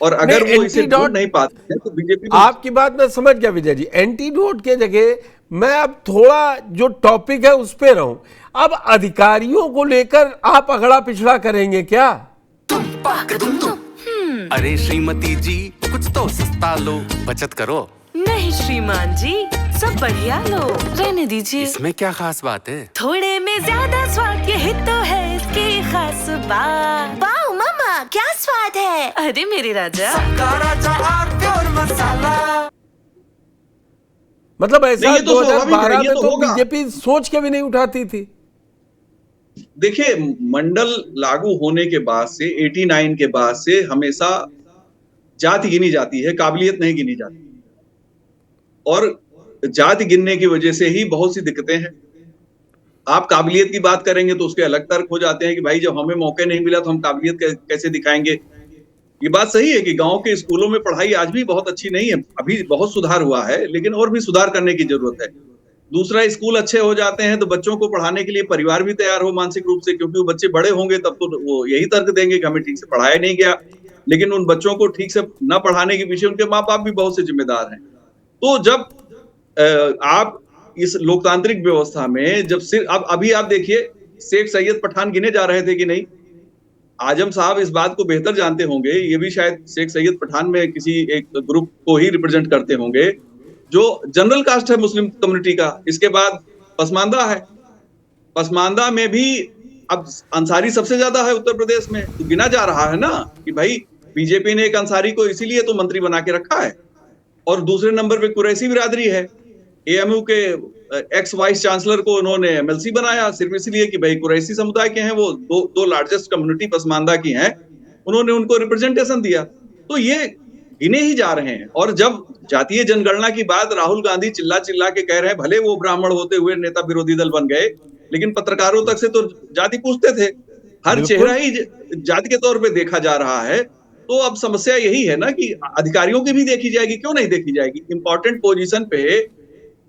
और नहीं, अगर वो इसे ढूंढ एंटीडोट, नहीं पाते हैं तो बीजेपी को। आपकी बात मैं समझ गया विजय जी। एंटीडोट के जगह मैं अब थोड़ा जो टॉपिक है उस पे रहूं। अब अधिकारियों को लेकर आप अगड़ा पिछड़ा करेंगे क्या? अरे श्रीमती जी, कुछ तो सस्ता लो, बचत करो। नहीं श्रीमान जी, सब बढ़िया लो, रहने दीजिए। इसमें क्या खास बात है? थोड़े में ज्यादा स्वाद, यही तो है इसकी खास बात। वाओ मम्मा, क्या स्वाद है। अरे मेरे राजा, मतलब नहीं, ऐसा ये तो स्वाभाविक है, 2012 ये में तो तो होगा। बीजेपी सोच के भी नहीं उठाती थी। देखिए, मंडल लागू होने के बाद से 89 के बाद से हमेशा जाति गिनी जाती है, काबिलियत नहीं गिनी जाती। और जाति गिनने की वजह से ही बहुत सी दिक्कतें हैं। आप काबिलियत की बात करेंगे तो उसके अलग तर्क हो जाते हैं कि भाई जब हमें मौके नहीं मिला तो हम काबिलियत कैसे दिखाएंगे। ये बात सही है कि गांव के स्कूलों में पढ़ाई आज भी बहुत अच्छी नहीं है, अभी बहुत सुधार हुआ है, लेकिन और भी सुधार करने की जरूरत है। दूसरा, स्कूल अच्छे हो जाते हैं तो बच्चों को पढ़ाने के लिए परिवार भी तैयार हो मानसिक रूप से, क्योंकि वो बच्चे बड़े होंगे तब तो वो यही तर्क देंगे कि हमें ठीक से पढ़ाया नहीं गया। लेकिन उन बच्चों को ठीक से न पढ़ाने के पीछे उनके माँ बाप भी बहुत से जिम्मेदार हैं। तो जब आप इस लोकतांत्रिक व्यवस्था में जब सिर्फ अब अभी आप देखिए, शेख सैयद पठान गिने जा रहे थे कि नहीं? आजम साहब इस बात को बेहतर जानते होंगे, ये भी शायद शेख सैयद पठान में किसी एक ग्रुप को ही रिप्रेजेंट करते होंगे, जो जनरल कास्ट है मुस्लिम कम्युनिटी का। इसके बाद पसमानदा है, पसमानदा में भी अब अंसारी सबसे ज्यादा है उत्तर प्रदेश में, तो गिना जा रहा है ना कि भाई बीजेपी ने एक अंसारी को इसीलिए तो मंत्री बना के रखा है। और दूसरे नंबर पे कुरैशी बिरादरी है, एएमयू के एक्स वाइस चांसलर को उन्होंने एमएलसी बनाया सिर्फ इसलिए कि भाई कुरैशी समुदाय के हैं, वो दो लार्जेस्ट कम्युनिटी पसमानदा की हैं, उन्होंने उनको रिप्रेजेंटेशन दिया। तो ये गिने ही जा रहे हैं। और जब जातीय जनगणना की बात राहुल गांधी चिल्ला चिल्ला के कह रहे हैं, भले वो ब्राह्मण होते हुए नेता विरोधी दल बन गए, लेकिन पत्रकारों तक से तो जाति पूछते थे, हर चेहरा ही जाति के तौर पे देखा जा रहा है। तो अब समस्या यही है ना कि अधिकारियों की भी देखी जाएगी, क्यों नहीं देखी जाएगी? इंपॉर्टेंट पोजीशन पे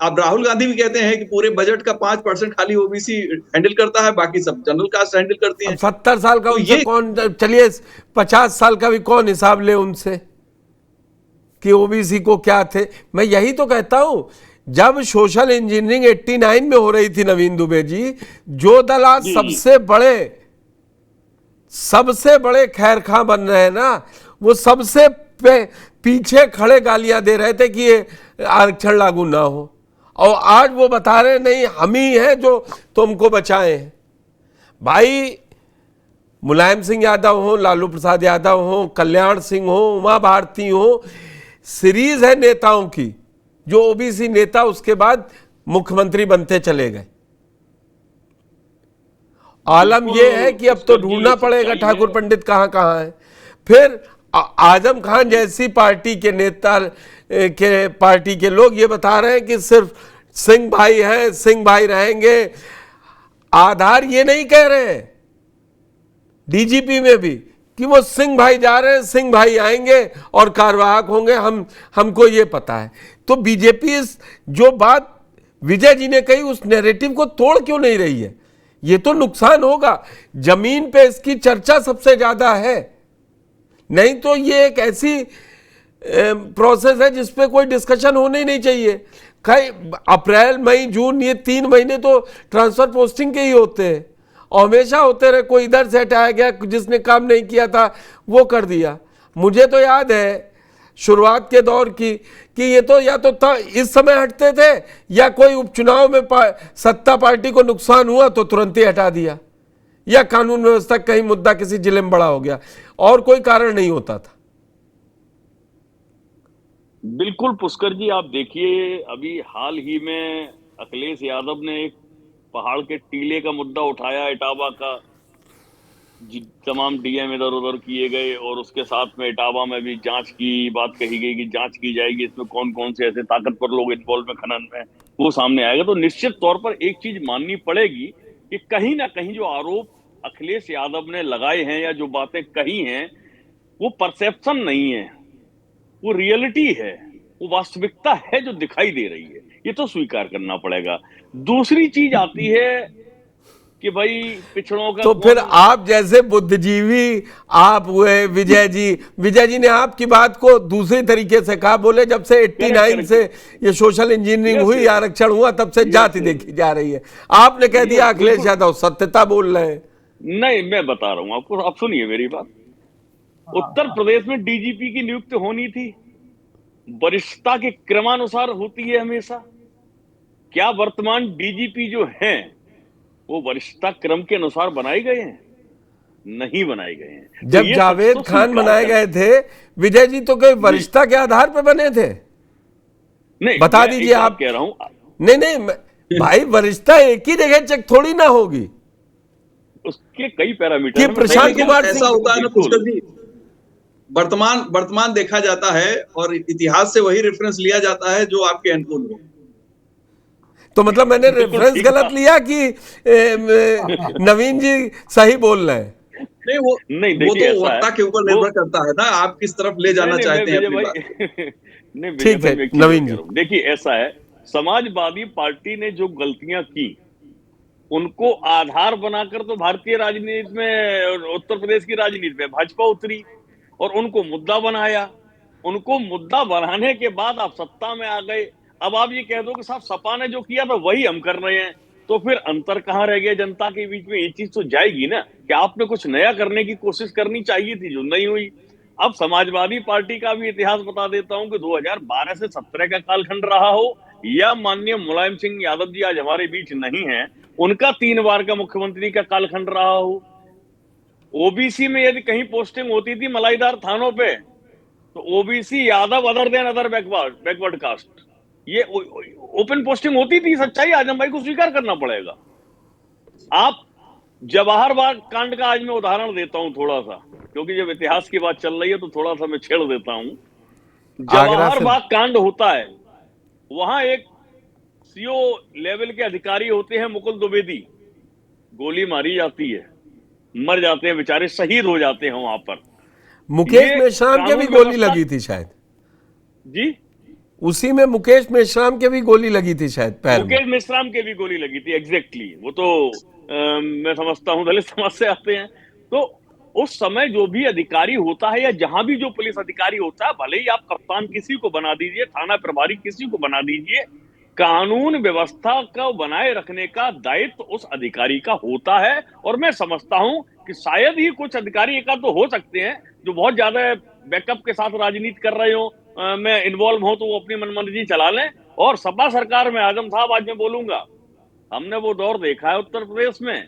अब राहुल गांधी भी कहते हैं कि पूरे बजट का 5% खाली ओबीसी हैंडल करता है, बाकी सब जनरल कास्ट हैंडल करती अब हैं। 70 साल का तो उनसे ये कौन, चलिए 50 साल का भी कौन हिसाब ले उनसे कि ओबीसी को क्या थे। मैं यही तो कहता हूं, जब सोशल इंजीनियरिंग 89 में हो रही थी नवीन दुबे जी, जो दल आज सबसे बड़े खैर खां बन रहे हैं ना, वो सबसे पीछे खड़े गालियां दे रहे थे कि ये आरक्षण लागू ना हो, और आज वो बता रहे नहीं हम ही हैं जो तुमको बचाए हैं। भाई मुलायम सिंह यादव हो, लालू प्रसाद यादव हो, कल्याण सिंह हो, उमा भारती हो, सीरीज है नेताओं की, जो ओबीसी नेता उसके बाद मुख्यमंत्री बनते चले गए। आलम यह है कि अब तो ढूंढना पड़ेगा ठाकुर पंडित कहां कहां है। फिर आजम खान जैसी पार्टी के नेता पार्टी के लोग ये बता रहे हैं कि सिर्फ सिंह भाई हैं, सिंह भाई रहेंगे। आधार ये नहीं कह रहे हैं डीजीपी में भी कि वो सिंह भाई जा रहे हैं, सिंह भाई आएंगे और कार्यवाहक होंगे, हमको ये पता है। तो बीजेपी इस जो बात विजय जी ने कही उस नैरेटिव को तोड़ क्यों नहीं रही है? ये तो नुकसान होगा। जमीन पे इसकी चर्चा सबसे ज्यादा है, नहीं तो ये एक ऐसी प्रोसेस है जिसपे कोई डिस्कशन होने ही नहीं चाहिए। कई अप्रैल मई जून ये 3 महीने तो ट्रांसफर पोस्टिंग के ही होते हैं, और हमेशा होते रहे। कोई इधर से हटाया गया, जिसने काम नहीं किया था वो कर दिया। मुझे तो याद है शुरुआत के दौर की कि ये तो या तो इस समय हटते थे, या कोई उपचुनाव में सत्ता पार्टी को नुकसान हुआ तो तुरंत ही हटा दिया, या कानून व्यवस्था कहीं मुद्दा किसी जिले में बड़ा हो गया, और कोई कारण नहीं होता था। बिल्कुल पुष्कर जी, आप देखिए अभी हाल ही में अखिलेश यादव ने एक पहाड़ के टीले का मुद्दा उठाया, इटावा का, तमाम डीएम इधर उधर किए गए, और उसके साथ में इटावा में भी जांच की बात कही गई कि जांच की जाएगी, इसमें कौन कौन से ऐसे ताकतवर लोग इन्वॉल्व में खनन में, वो सामने आएगा। तो निश्चित तौर पर एक चीज माननी पड़ेगी कि कहीं ना कहीं जो आरोप अखिलेश यादव ने लगाए हैं या जो बातें कही हैं, वो परसेप्शन नहीं है, वो रियलिटी है, वो वास्तविकता है जो दिखाई दे रही है। ये तो स्वीकार करना पड़ेगा। दूसरी चीज आती है कि भाई पिछड़ों का तो फिर आप जैसे बुद्धिजीवी आप हुए विजय जी ने आपकी बात को दूसरी तरीके से कहा, बोले जब से 89 से ये सोशल इंजीनियरिंग हुई, आरक्षण हुआ, तब से जाति देखी जा रही है। आपने कह दिया अखिलेश यादव सत्यता बोल रहे हैं। नहीं, मैं बता रहा हूं आपको, आप सुनिए मेरी बात। उत्तर प्रदेश में डीजीपी की नियुक्ति होनी थी, वरिष्ठता के क्रमानुसार होती है हमेशा। क्या वर्तमान डीजीपी जो हैं वो वरिष्ठता क्रम के अनुसार बनाए गए हैं? नहीं बनाए गए हैं। जब जावेद खान बनाए गए थे विजय जी, तो कोई वरिष्ठता के आधार पर बने थे? नहीं, बता दीजिए आप। कह रहा हूं नहीं भाई, वरिष्ठता एक ही जगह चेक थोड़ी ना होगी, उसके कई पैरामीटर हैं। प्रशांत कुमार ऐसा होता है ना पुष्कर जी, वर्तमान देखा जाता है और इतिहास से वही रेफरेंस लिया जाता है जो आपके अनुकूल हो। तो मतलब मैंने रेफरेंस गलत लिया कि नवीन जी सही बोल रहे हैं? नहीं, वो तो वक्ता के ऊपर निर्भर करता है ना, आप किस तरफ ले जाना चाहते हैं अपनी बात। ठीक है नवीन जी। देखिए ऐसा है, समाजवादी पार्टी ने जो गलतियां की उनको आधार बनाकर तो भारतीय राजनीति में, उत्तर प्रदेश की राजनीति में भाजपा उतरी और उनको मुद्दा बनाया। उनको मुद्दा बनाने के बाद आप सत्ता में आ गए। अब आप ये कह दो कि साहब सपा ने जो किया था वही हम कर रहे हैं, तो फिर अंतर कहां रह गया जनता के बीच में? ये चीज तो जाएगी ना कि आपने कुछ नया करने की कोशिश करनी चाहिए थी, जो नहीं हुई। अब समाजवादी पार्टी का भी इतिहास बता देता हूं कि 2012 से 17 का कालखंड रहा हो, या माननीय मुलायम सिंह यादव जी आज हमारे बीच नहीं है, उनका 3 बार का मुख्यमंत्री का कालखंड रहा हो। ओबीसी में यदि कहीं पोस्टिंग होती थी मलाईदार थानों पे, तो OBC Yadav other than other backward caste, ये ओपन पोस्टिंग होती थी। सच्चाई आजम भाई को स्वीकार करना पड़ेगा। आप जवाहर बाग कांड का आज मैं उदाहरण देता हूं थोड़ा सा, क्योंकि जब इतिहास की बात चल रही है तो थोड़ा सा मैं छेड़ देता हूं। जवाहर बाग कांड होता है, वहां एक सीओ लेवल के अधिकारी होते हैं मुकुल द्विवेदी, गोली मारी जाती है, मर जाते हैं बेचारे, शहीद हो जाते हैं वहां पर। मुकेश मेश्राम के भी गोली लगी थी शायद जी, उसी में मुकेश मेश्राम के भी गोली लगी थी शायद पैर में। मुकेश मेश्राम के भी गोली लगी थी, एग्जैक्टली। वो तो मैं समझता हूं दलित समाज से आते हैं। तो उस समय जो भी अधिकारी होता है या जहां भी जो पुलिस अधिकारी होता है, भले ही आप कप्तान किसी को बना दीजिए, थाना प्रभारी किसी को बना दीजिए, कानून व्यवस्था को बनाए रखने का दायित्व उस अधिकारी का होता है। और मैं समझता हूं कि शायद ही कुछ अधिकारी एकाध तो हो सकते हैं जो बहुत ज्यादा बैकअप के साथ राजनीति कर रहे हो, मैं इन्वॉल्व हो, तो वो अपनी मनमर्जी चला लें। और सपा सरकार में आजम साहब, आज मैं बोलूंगा, हमने वो दौर देखा है उत्तर प्रदेश में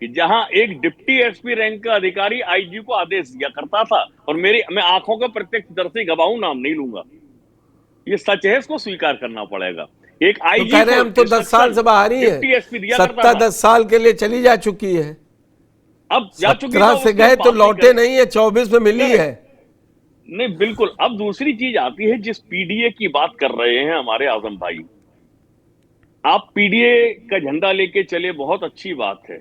कि जहां एक डिप्टी एसपी रैंक का अधिकारी आईजी को आदेश दिया करता था, और मैं आंखों का प्रत्यक्षदर्शी गवाह हूं, नाम नहीं लूंगा, ये सच है, इसको स्वीकार करना पड़ेगा। एक आईजी तो हम तो 10 साल से बाहर ही है, सत्ता 10 साल के लिए चली जा चुकी है। अब जा चुकी 17 से गए तो लौटे नहीं है, 24 में मिली है। नहीं बिल्कुल। अब दूसरी चीज आती है, जिस पीडीए की बात कर रहे हैं हमारे आजम भाई, आप पीडीए का झंडा लेके चले, बहुत अच्छी बात है।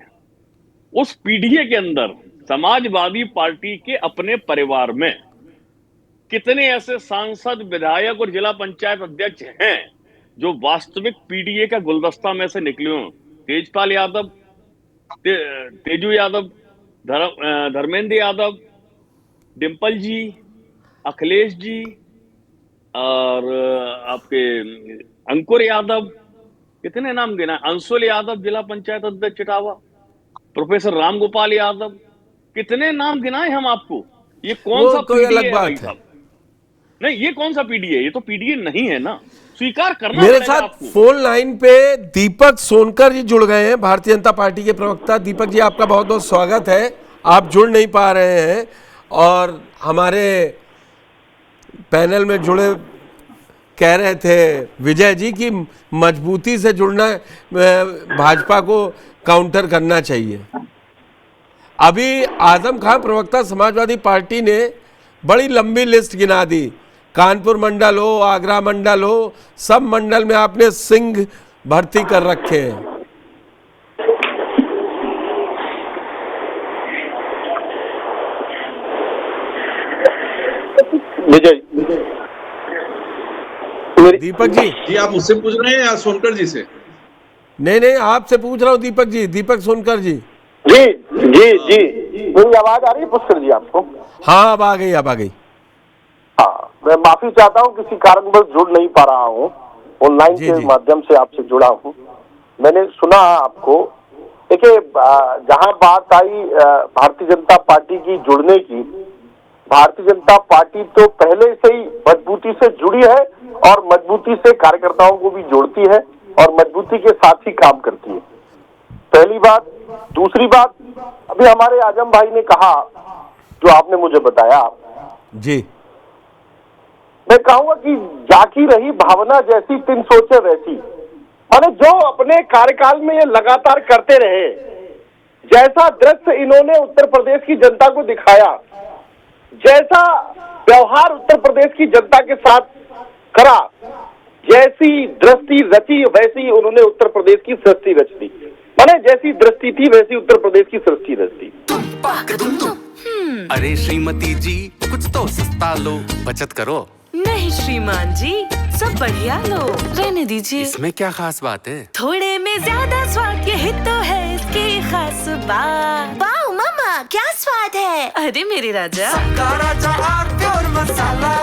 उस पीडीए के अंदर समाजवादी पार्टी के अपने परिवार में कितने ऐसे सांसद, विधायक और जिला पंचायत अध्यक्ष हैं जो वास्तविक पीडीए का गुलदस्ता में से निकले हों? तेजपाल यादव, तेजू यादव, धर्मेंद्र यादव, डिंपल जी, अखिलेश जी, और आपके अंकुर यादव, कितने नाम गिना, अंशुल यादव जिला पंचायत अध्यक्ष इटावा, प्रोफेसर रामगोपाल यादव, कितने नाम गिनाए हम आपको। ये कौन सा पीडीए है भाई साहब? नहीं, ये कौन सा पीडीए है? ये तो पीडीए नहीं है ना, स्वीकार करना। मेरे साथ फोन लाइन पे दीपक सोनकर जी जुड़ गए हैं, भारतीय जनता पार्टी के प्रवक्ता। दीपक जी, आपका बहुत बहुत स्वागत है। आप जुड़ नहीं पा रहे हैं और हमारे पैनल में जुड़े कह रहे थे विजय जी की मजबूती से जुड़ना, भाजपा को काउंटर करना चाहिए। अभी आजम खान प्रवक्ता समाजवादी पार्टी ने बड़ी लंबी लिस्ट गिना दी, कानपुर मंडल हो, आगरा मंडल हो, सब मंडल में आपने सिंह भर्ती कर रखे हैं। विजय, दीपक जी आप मुझसे पूछ रहे हैं या सोनकर जी से? नहीं नहीं, आपसे पूछ रहा हूँ दीपक जी, दीपक सोनकर जी। जी जी जी, मेरी आवाज आ रही है पुष्कर जी आपको? हाँ अब आ गई, अब आ गई। हाँ, मैं माफी चाहता हूँ, किसी कारणवश जुड़ नहीं पा रहा हूँ, ऑनलाइन जी, के जी। माध्यम से आपसे जुड़ा हूँ। मैंने सुना आपको, देखिए जहाँ बात आई भारतीय जनता पार्टी की जुड़ने की, भारतीय जनता पार्टी तो पहले से ही मजबूती से जुड़ी है और मजबूती से कार्यकर्ताओं को भी जोड़ती है और मजबूती के साथ ही काम करती है, पहली बात। दूसरी बात, अभी हमारे आजम भाई ने कहा, जो आपने मुझे बताया जी, मैं कहूंगा कि जाकी रही भावना जैसी, तिन सोचे वैसी। माने जो अपने कार्यकाल में ये लगातार करते रहे, जैसा दृश्य इन्होंने उत्तर प्रदेश की जनता को दिखाया, जैसा व्यवहार उत्तर प्रदेश की जनता के साथ करा, जैसी दृष्टि रची वैसी उन्होंने उत्तर प्रदेश की सृष्टि रच दी। माने जैसी दृष्टि थी वैसी उत्तर प्रदेश की सृष्टि रच दी। अरे श्रीमती जी कुछ तो सस्ता लो, बचत करो। नहीं श्रीमान जी, सब बढ़िया लो, रहने दीजिए। इसमें क्या खास बात है? थोड़े में ज्यादा स्वाद, यही तो है इसकी खास बात। वाह मामा, क्या स्वाद है। अरे मेरे राजा। मसाला